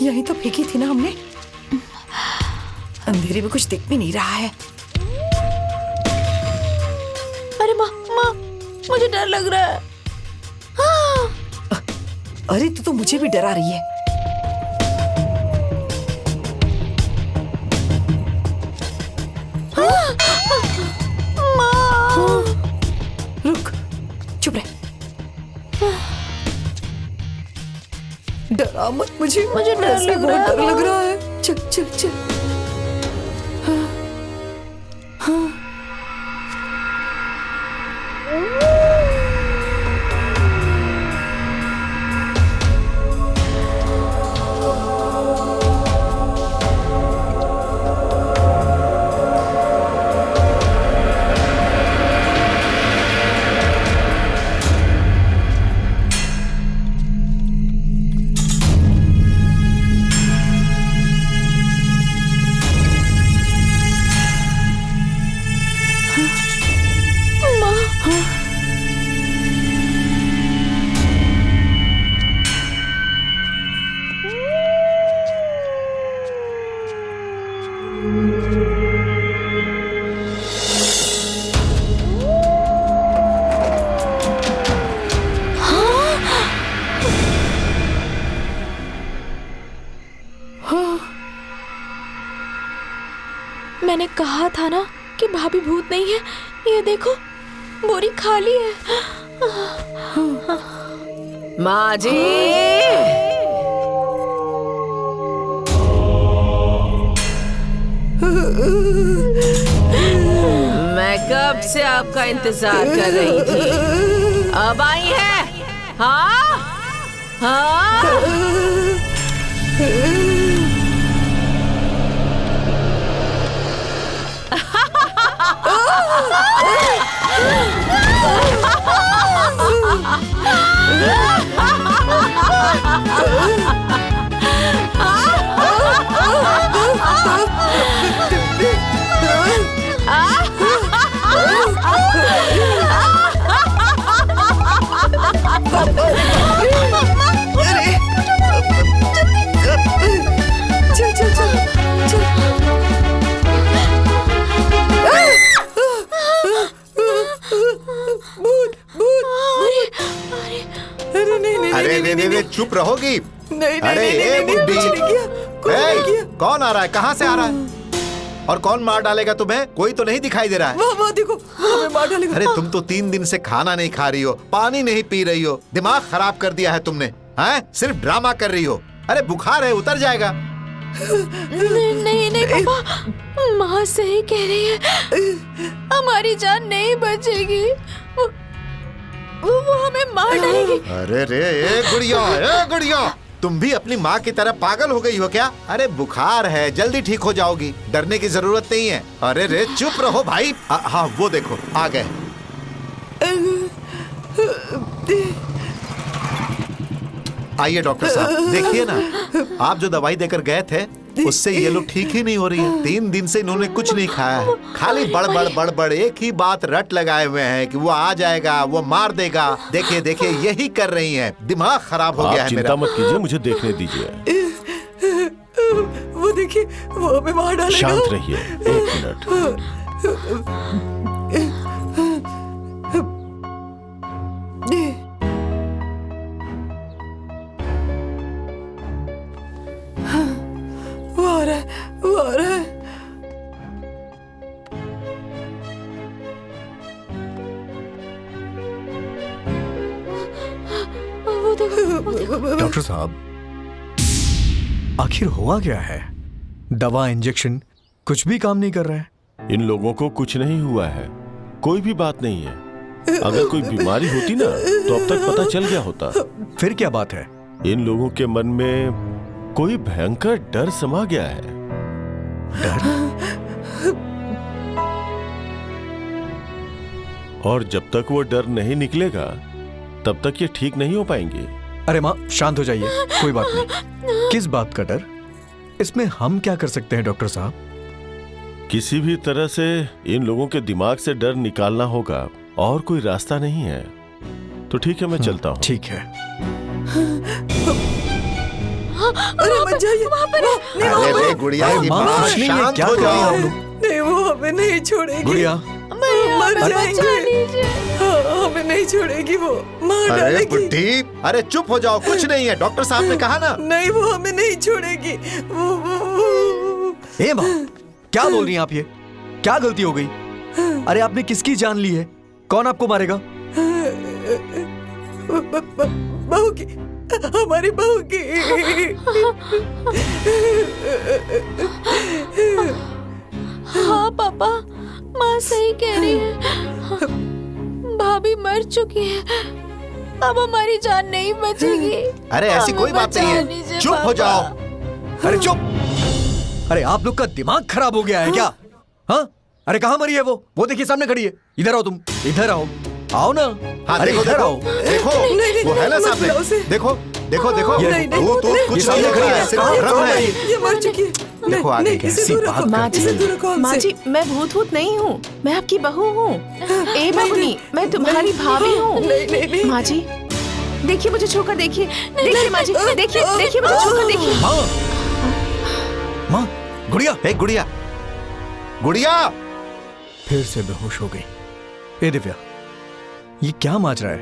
यही तो फेंकी थी ना हमने। अंधेरे में कुछ दिख भी नहीं रहा है। अरे माँ, मुझे डर लग रहा है। अरे तू तो मुझे भी डरा रही है। रुक, चुप रह। डरा मत मुझे डर लग रहा है। डर लग रहा है। चल चल चल। मैंने कहा था ना कि भाभी भूत नहीं है। ये देखो, बोरी खाली है। माँ जी, मैं कब से आपका इंतजार कर रही थी। अब आई है? हाँ हाँ। चल चल चल चल। भूत भूत। अरे नहीं, अरे चुप रहोगी? नहीं, अरे ए बुड्ढी, कौन आ रहा है? कहाँ से आ रहा है? और कौन मार डालेगा तुम्हें? कोई तो नहीं दिखाई दे रहा है। वाह देखो, हमें मार डालेगा। अरे तुम तो 3 दिन से खाना नहीं खा रही हो, पानी नहीं पी रही हो, दिमाग खराब कर दिया है तुमने। हैं? सिर्फ ड्रामा कर रही हो। अरे बुखार है, उतर जाएगा। नहीं पापा, माँ सही कह रही है। हमारी जान नहीं बचेगी। वो हमें मार डालेगी। अरे रे ए गुड़िया, तुम भी अपनी माँ की तरह पागल हो गई हो क्या? अरे बुखार है, जल्दी ठीक हो जाओगी, डरने की जरूरत नहीं है। अरे रे चुप रहो भाई। हाँ वो देखो आ गए। आइए डॉक्टर साहब, देखिए ना, आप जो दवाई देकर गए थे उससे ये लोग ठीक ही नहीं हो रही है। 3 दिन से इन्होंने कुछ नहीं खाया है, खाली बड़ एक ही बात रट लगाए हुए हैं कि वो आ जाएगा, वो मार देगा। देखिए देखिए, यही कर रही हैं। दिमाग खराब हो गया है मेरा। चिंता मत कीजिए, मुझे देखने दीजिए। वो देखिए, वो हमें मार डालेगा। शांत रहिए, 1 मिनट। वो आ रहा है। वो देखो। डॉक्टर साहब, आखिर हुआ क्या है? दवा इंजेक्शन कुछ भी काम नहीं कर रहा है। इन लोगों को कुछ नहीं हुआ है, कोई भी बात नहीं है। अगर कोई बीमारी होती ना तो अब तक पता चल गया होता। फिर क्या बात है? इन लोगों के मन में कोई भयंकर डर समा गया है। डर? और जब तक वो डर नहीं निकलेगा तब तक ये ठीक नहीं हो पाएंगे। अरे माँ, शांत हो जाइए, कोई बात नहीं। किस बात का डर? इसमें हम क्या कर सकते हैं डॉक्टर साहब? किसी भी तरह से इन लोगों के दिमाग से डर निकालना होगा, और कोई रास्ता नहीं है। तो ठीक है, मैं चलता हूँ। ठीक है। अरे मत जाइए। नहीं, अरे रे गुड़िया की माँ, माँ, कुछ नहीं है, शांत क्या हो कर रही हैं जाओ। आप लोग? नहीं, वो हमें नहीं छोड़ेगी। गुड़िया, मर जाएंगे। हाँ, हमें नहीं छोड़ेगी, वो मार अरे डालेगी। बुड्ढी, अरे चुप हो जाओ, कुछ नहीं है, डॉक्टर साहब ने कहा ना। नहीं, वो हमें नहीं छोड़ेगी। ए माँ, क्या बोल रही हैं आप ये? क्या गलती हो गई? अरे आपने किसकी जान ली है? कौन आपको मारेगा? बहू की, हमारी बहू की। हाँ पापा, माँ सही कह रही है। भाभी मर चुकी है, अब हमारी जान नहीं बचेगी। अरे ऐसी हमें कोई बात नहीं बचा है, लीजिए चुप हो पापा। जाओ। अरे चुप! अरे आप लोग का दिमाग खराब हो गया है क्या? हाँ? अरे कहाँ मरी है वो देखिए सामने खड़ी है। इधर आओ तुम, इधर आओ, आओ ना। हाँ अरे देखो इधर देखो आओ। देखो, नहीं, वो है ना मत सामने, बुलाओ उसे। देखो देखो देखो, ये नहीं, नहीं, वो तो नहीं, कुछ ये नहीं सामने खड़ा है, खड़ी सिर्फ है। भ्रम है। ये मर चुकी है। देखो आगे नहीं, कैसी इसे दूर बात रखो, करती माँ इसे जी, दूर रखो हमसे। माँ जी, मैं भूत नहीं हूँ, मैं आपकी बहू हूँ। ए बबुनी, मैं तुम्हारी भाभी हूँ। नहीं, नहीं, नहीं। माँ जी, देखिए मुझे छूकर देखिए, देखिए माँ जी, देखिए देखिए मुझे छूकर देखिए। माँ, गुड़िया, हे गुड़िया, गुड़िया, फिर से बेहोश हो गई। ए दिव्या, ये क्या माजरा है?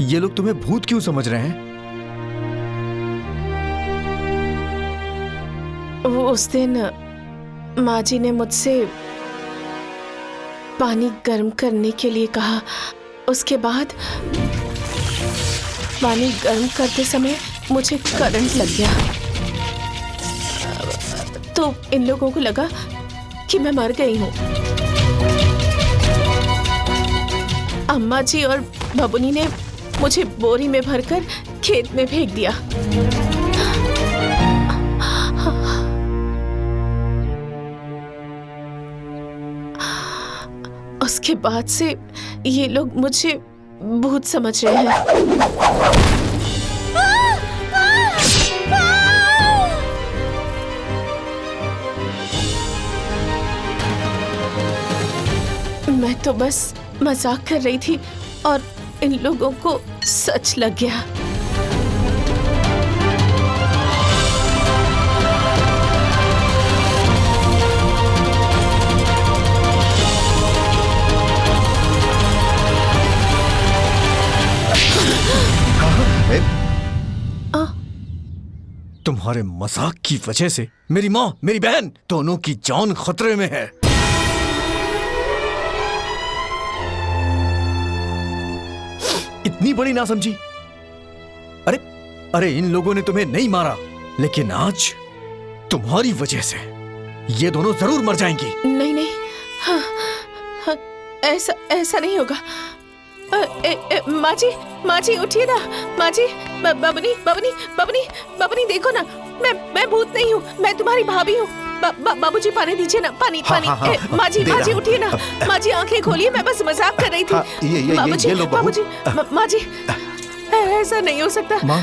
ये लोग तुम्हें भूत क्यों समझ रहे हैं? वो उस दिन माँ जी ने मुझसे पानी गर्म करने के लिए कहा। उसके बाद पानी गर्म करते समय मुझे करंट लग गया, तो इन लोगों को लगा कि मैं मर गई हूँ। अम्मा जी और बबुनी ने मुझे बोरी में भरकर खेत में फेंक दिया। उसके बाद से ये लोग मुझे भूत समझ रहे हैं। मैं तो बस मजाक कर रही थी और इन लोगों को सच लग गया। हे, तुम्हारे मजाक की वजह से मेरी माँ, मेरी बहन दोनों की जान खतरे में है। इतनी बड़ी ना समझी। अरे अरे इन लोगों ने तुम्हें नहीं मारा, लेकिन आज तुम्हारी वजह से ये दोनों जरूर मर जाएंगी। नहीं नहीं, हाँ, हाँ, ऐसा नहीं होगा। माँ जी उठिए ना। माँ जी, बबनी बबनी बबनी बबनी देखो ना, मैं भूत नहीं हूँ, मैं तुम्हारी भाभी हूँ। बाबूजी पानी दीजिए ना, पानी पानी। माँ जी उठिए ना। माँ जी आंखें खोलिए, मैं बस मजाक कर रही थी। ये लो बहू। बाबूजी, माँ जी, ऐसा नहीं हो सकता। माँ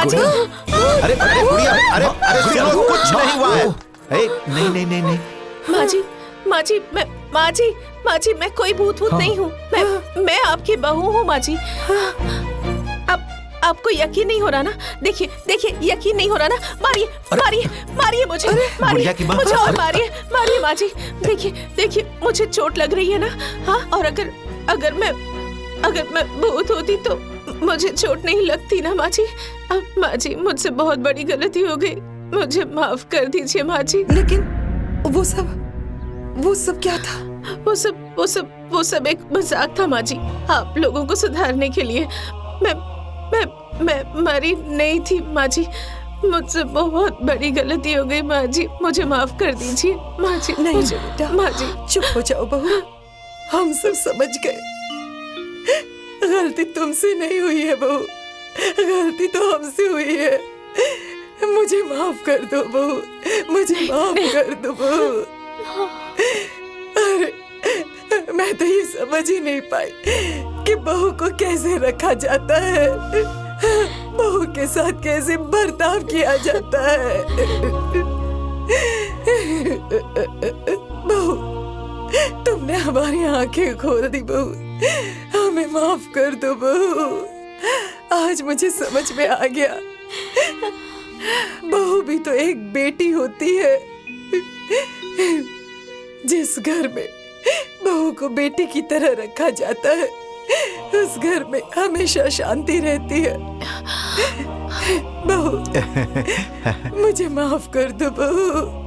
जी, अरे अरे गुड़िया, अरे सुनो, कुछ नहीं हुआ है। हे, नहीं नहीं नहीं नहीं, माँ जी, मैं कोई भूत नहीं हूँ। मैं आपकी बहू हूँ माँ जी। आपको यकीन नहीं हो रहा ना? देखिए यकीन नहीं हो रहा ना? मारिए मुझे, गुड़िया की माँ। मुझे और मारिए माँ जी। देखिए मुझे चोट लग रही है ना? हाँ, और अगर मैं भूत होती तो मुझे चोट नहीं लगती ना माँ जी। माँ जी, मुझसे बहुत बड़ी गलती हो गई, मुझे माफ कर दीजिए माँ जी। लेकिन वो सब क्या था? वो सब एक मजाक था माँ जी, आप लोगों को सुधारने के लिए। मैं मरी नहीं थी माँ जी, मुझसे बहुत बड़ी गलती हो गई माँ जी, मुझे माफ कर दीजिए माँ जी। नहीं बेटा, माँ जी, चुप हो जाओ बहू, हम सब समझ गए। गलती तुमसे नहीं हुई है बहू, गलती तो हमसे हुई है। मुझे माफ कर दो बहू, मुझे माफ कर दो बहू। अरे मैं तो ये समझ ही नहीं पाई कि बहू को कैसे रखा जाता है, बहू के साथ कैसे बर्ताव किया जाता है। बहू, तुमने हमारी आंखें खोल दी बहू, हमें माफ कर दो बहू, आज मुझे समझ में आ गया, बहू भी तो एक बेटी होती है। जिस घर में बहू को बेटी की तरह रखा जाता है, उस घर में हमेशा शांति रहती है। बहू, मुझे माफ कर दो बहू।